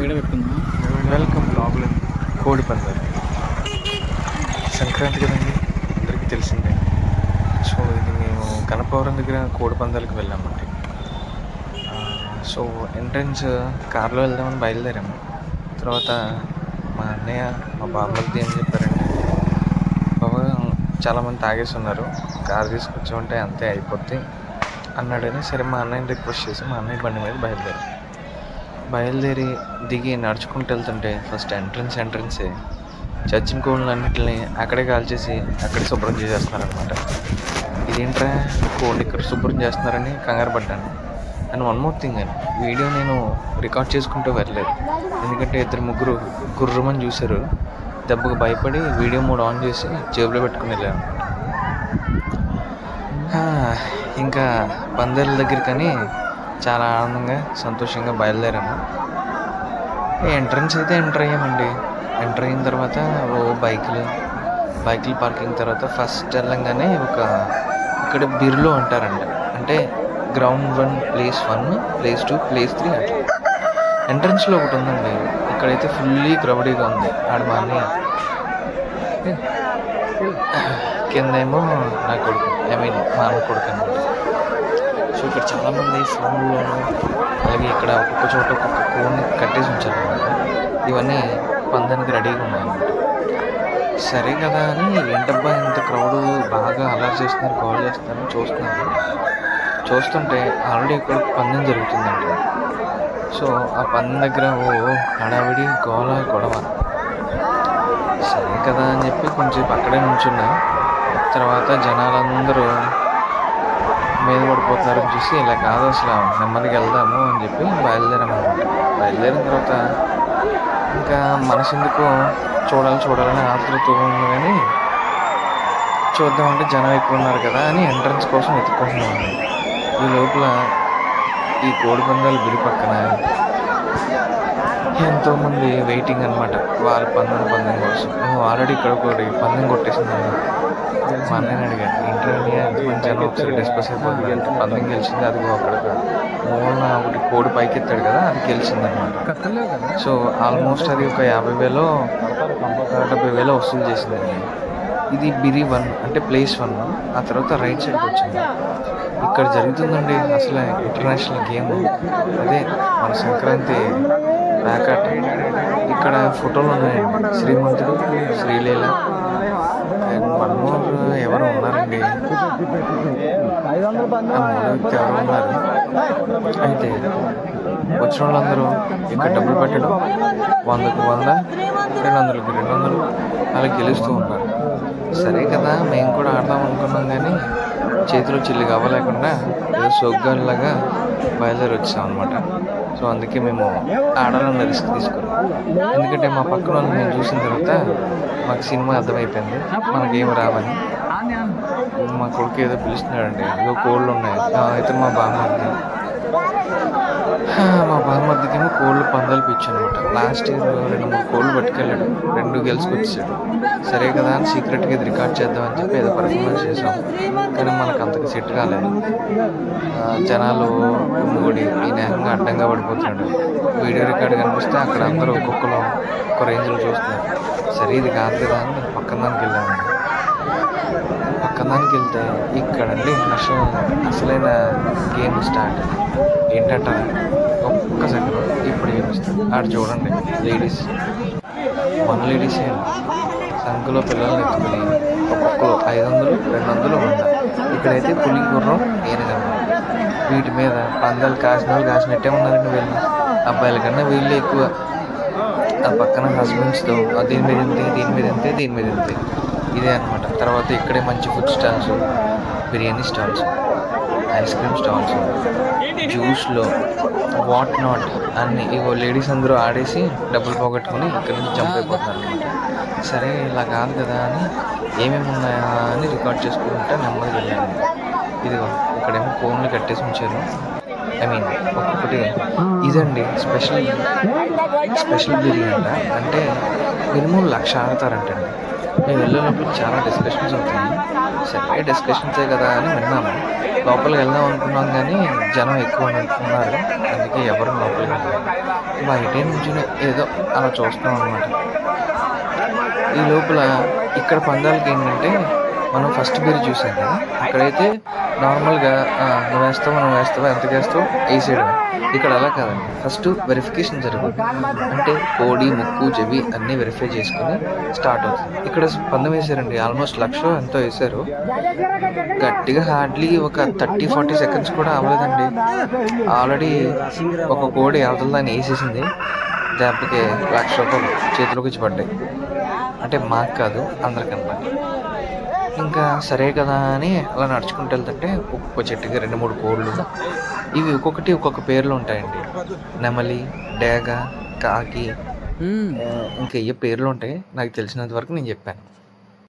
Welcome problem కోడి పందాలు. సంక్రాంతి కదండి, అందరికీ తెలిసిందే. సో ఇది మేము కనపవరం దగ్గర కోడి పందాలకు వెళ్ళామండి. సో ఎంట్రన్స్ కార్లో వెళ్దామని బయలుదేరాము. తర్వాత మా అన్నయ్య మా బామ్మర్ది ఏం చెప్పారంటే, బాబా చాలామంది తాగేసి ఉన్నారు, కారు తీసుకొచ్చామంటే అంతే అయిపోద్ది అన్నాడని, సరే మా అన్నయ్యని రిక్వెస్ట్ చేసి మా అన్నయ్య బండి మీద బయలుదేరి దిగి నడుచుకుంటూ వెళ్తుంటే ఫస్ట్ ఎంట్రన్సే చచ్చిన కోళ్ళన్నింటిని అక్కడే కాల్చేసి అక్కడే శుభ్రం చేసేస్తున్నారనమాట. ఇదేంట్రా కోళ్ళు ఇక్కడ శుభ్రం చేస్తున్నారని కంగారు పడ్డాను. అండ్ వన్ మోర్ థింగ్ అని, వీడియో నేను రికార్డ్ చేసుకుంటూ వెళ్ళలేదు, ఎందుకంటే ముగ్గురు గుర్రమని చూశారు. దెబ్బకు భయపడి వీడియో మోడ్ ఆన్ చేసి జేబులో పెట్టుకుని వెళ్ళాను. ఇంకా పందాల దగ్గర కానీ చాలా ఆనందంగా సంతోషంగా బయలుదేరాము. ఎంట్రన్స్ అయితే ఎంటర్ అయ్యామండి. ఎంటర్ అయిన తర్వాత బైకులు పార్కింగ్ తర్వాత ఫస్ట్ వెళ్ళంగానే ఇక్కడ బిర్లో అంటారంట, అంటే గ్రౌండ్ 1 ప్లేస్ 1 ప్లేస్ 2 ప్లేస్ 3 అట్లా. ఎంట్రన్స్లో ఒకటి ఉందండి, ఇక్కడైతే ఫుల్లీ క్రౌడీగా ఉంది. మా అన్నయ్య కిందేమో నా కొడుకు, మా అన్న కొడుకు అనమాట. సో ఇక్కడ చాలామంది ఫోన్లోను, అలాగే ఇక్కడ ఒక్కొక్క చోట ఒక్కొక్క కోడ్ని కట్టేసి ఉంచారన్నమాట. ఇవన్నీ పందానికి రెడీగా ఉన్నాయన్నమాట. సరే కదా అని ఏంటబ్బా ఇంత క్రౌడ్ బాగా అలర్ట్ చేస్తున్నారు, కాల్ చేస్తున్నారు చూస్తుంటే ఆల్రెడీ ఇక్కడ పందెం జరుగుతుందంట. సో ఆ పందెం దగ్గర హడావిడి గొడవ. సరే కదా అని చెప్పి కొంచెం అక్కడే నుంచున్నా. తర్వాత జనాలందరూ మీద పడిపోతున్నారని చూసి, ఇలా కాదు అసలు నెమ్మదిగా వెళ్దాము అని చెప్పి బయలుదేరామన్నమాట. బయలుదేరిన తర్వాత ఇంకా మనసు ఎందుకో చూడాలని ఆతృత ఉంది, కానీ చూద్దామంటే జనం ఎక్కువ ఉన్నారు కదా అని ఎంట్రన్స్ కోసం వెతుక్కుంటున్నామండి. ఈ లోపల ఈ కోడి పందాలు బిరి పక్కన ఎంతోమంది వెయిటింగ్ అనమాట, వాళ్ళ పందెం కోసం. ఆల్రెడీ ఇక్కడ ఒకటి పందెం కొట్టేసిందండి. మా అన్నయ్యని అడిగాను, ఇంటర్వ్యూ ఎంతమంది జనం ఒకసారి డిస్కస్ అయిపోతుంది అంటే, పందెం గెలిచింది అది అక్కడ మూలన ఒకటి కోడి పైకి ఎత్తాడు కదా, అది గెలిచిందనమాట. సో ఆల్మోస్ట్ అది ఒక 50,000 70,000 వసూలు చేసిందండి. ఇది బిరి 1 అంటే ప్లేస్ 1. ఆ తర్వాత రైట్ సైడ్కి వచ్చింది. ఇక్కడ జరుగుతుందండి అసలు ఇంటర్నేషనల్ గేమ్, అదే మన సంక్రాంతి ప్యాకాట్. ఇక్కడ ఫోటోలు ఉన్నాయండి, శ్రీమంతుడు, శ్రీలీల అండ్ మన్మోహన్ ఎవరు ఉన్నారండి, వ్యక్తి ఎవరు ఉన్నారు. అయితే వచ్చిన వాళ్ళందరూ ఇక్కడ డబ్బులు పెట్టడం, 100కు 100, 200కు 200 అలా గెలుస్తూ ఉన్నారు. సరే కదా మేము కూడా ఆడదాం అనుకున్నాం, కానీ చేతిలో చిల్లి అవ్వలేకుండా ఏదో సొగ్గాల్లాగా బయలుదేరి వచ్చాం అనమాట. సో అందుకే మేము ఆడాలని రిస్క్ తీసుకున్నాం, ఎందుకంటే మా పక్కన వాళ్ళు మేము చూసిన తర్వాత మాకు సినిమా అర్థమైపోయింది, మనకేం రావని. మా కొడుకు ఏదో పిలుస్తున్నాడండి, ఏదో కోళ్ళు ఉన్నాయి. అయితే మా బామ్మర్దికేమో కోళ్ళు పందాలు పిచ్చనమాట. లాస్ట్ ఇయర్ 2-3 కోళ్ళు పట్టుకెళ్ళాడు, 2 గెలుచుకొచ్చాడు. సరే కదా అని సీక్రెట్గా ఇది రికార్డ్ చేద్దామని చెప్పి ఏదో పర్ఫార్మెన్స్ చేసాం, కానీ మనకు అంతకు సెట్ కాలేదు. జనాలు గుమ్ముగూడి ఈ నేహంగా అడ్డంగా పడిపోతున్నాడు. వీడియో రికార్డ్ కనిపిస్తే అక్కడ అందరూ ఒక్కొక్కరు ఒక రేంజ్లో చూస్తున్నారు. సరే ఇది కాదు కదా అని పక్కన దానికి వెళ్ళామండి. పక్కన దానికి వెళ్తే ఇక్కడండి అసలైన గేమ్ స్టార్ట్. ఏంటంటారా, ఒక్క సెకండ్ ఇప్పుడు ఏమిస్తుంది ఆడ చూడండి. మన లేడీస్ సంఖ్యలో పిల్లల్ని ఎత్తుకుని ఒక్కొక్కరు 500, 200 100. ఇక్కడైతే పులి గుర్రం, ఏనుగమ్మ, వీటి మీద పందాలు కాసినట్టే ఉన్నారండి వీళ్ళు. అబ్బాయిల కన్నా వీళ్ళు ఎక్కువ. ఆ పక్కన హస్బెండ్స్తో దీని మీద ఇంతే ఇదే అనమాట. తర్వాత ఇక్కడే మంచి food stalls, biryani stalls, ice cream stalls, జ్యూస్లో వాట్ నాట్ అన్నీ. ఇవో లేడీస్ అందరూ ఆడేసి డబ్బులు పోగొట్టుకుని ఇక్కడి నుంచి జంప్ అయిపోతున్నారు అనమాట. సరే ఇలా కాదు కదా అని ఏమేమి ఉన్నాయా అని రికార్డ్ చేసుకుంటే నెమ్మదిగా వెళ్ళాను. ఇదిగో ఇక్కడేమో కోన్లు కట్టేసి ఉంచారు. ఒక్కొక్కటి ఇదండి స్పెషల్ బిర్యానీ అంటే మినిమం 1,00,000 ఆడతారంటండి. మేము వెళ్ళే లోపల చాలా డిస్కషన్స్ అవుతున్నాయి. సరే డిస్కషన్సే కదా అని విన్నాము. లోపలికి వెళ్దాం అనుకున్నాం కానీ జనం ఎక్కువ ఉన్నారు. అందుకే ఎవరు లోపలికి వెళ్ళలేదు. బయటే నుంచుని ఏదో అలా చూస్తున్నాం అనమాట. ఈ లోపల ఇక్కడ పందాలకి ఏంటంటే మనం ఫస్ట్ బీర్ చూసాం కదా, అక్కడైతే నార్మల్గా నువ్వు వేస్తావా ఎంతకు వేస్తావు వేసేయడమే. ఇక్కడ అలా కాదండి, ఫస్ట్ వెరిఫికేషన్ జరుగుతుంది. అంటే కోడి ముక్కు చెవి అన్నీ వెరిఫై చేసుకుని స్టార్ట్ అవుతుంది. ఇక్కడ పందెం వేసారండి, ఆల్మోస్ట్ 1,00,000 ఎంతో వేశారు. గట్టిగా హార్డ్లీ ఒక 30-40 సెకండ్స్ కూడా అవ్వలేదండి, ఆల్రెడీ ఒక కోడి అవతల దాన్ని వేసేసింది. దెబ్బకి 1,00,000 రూపాయలు చేతిలోకి వచ్చి పడ్డాయి. అంటే మాకు కాదు, అందరికన్నమాట. ఇంకా సరే కదా అని అలా నడుచుకుంటూ వెళ్తుంటే ఒక్కొక్క చెట్టుకి 2-3 కోళ్ళు, ఇవి ఒక్కొక్కటి ఒక్కొక్క పేర్లు ఉంటాయండి. నెమలి, డేగ, కాకి, ఇంకా ఏ పేర్లు ఉంటాయి నాకు తెలిసినంత వరకు నేను చెప్పాను.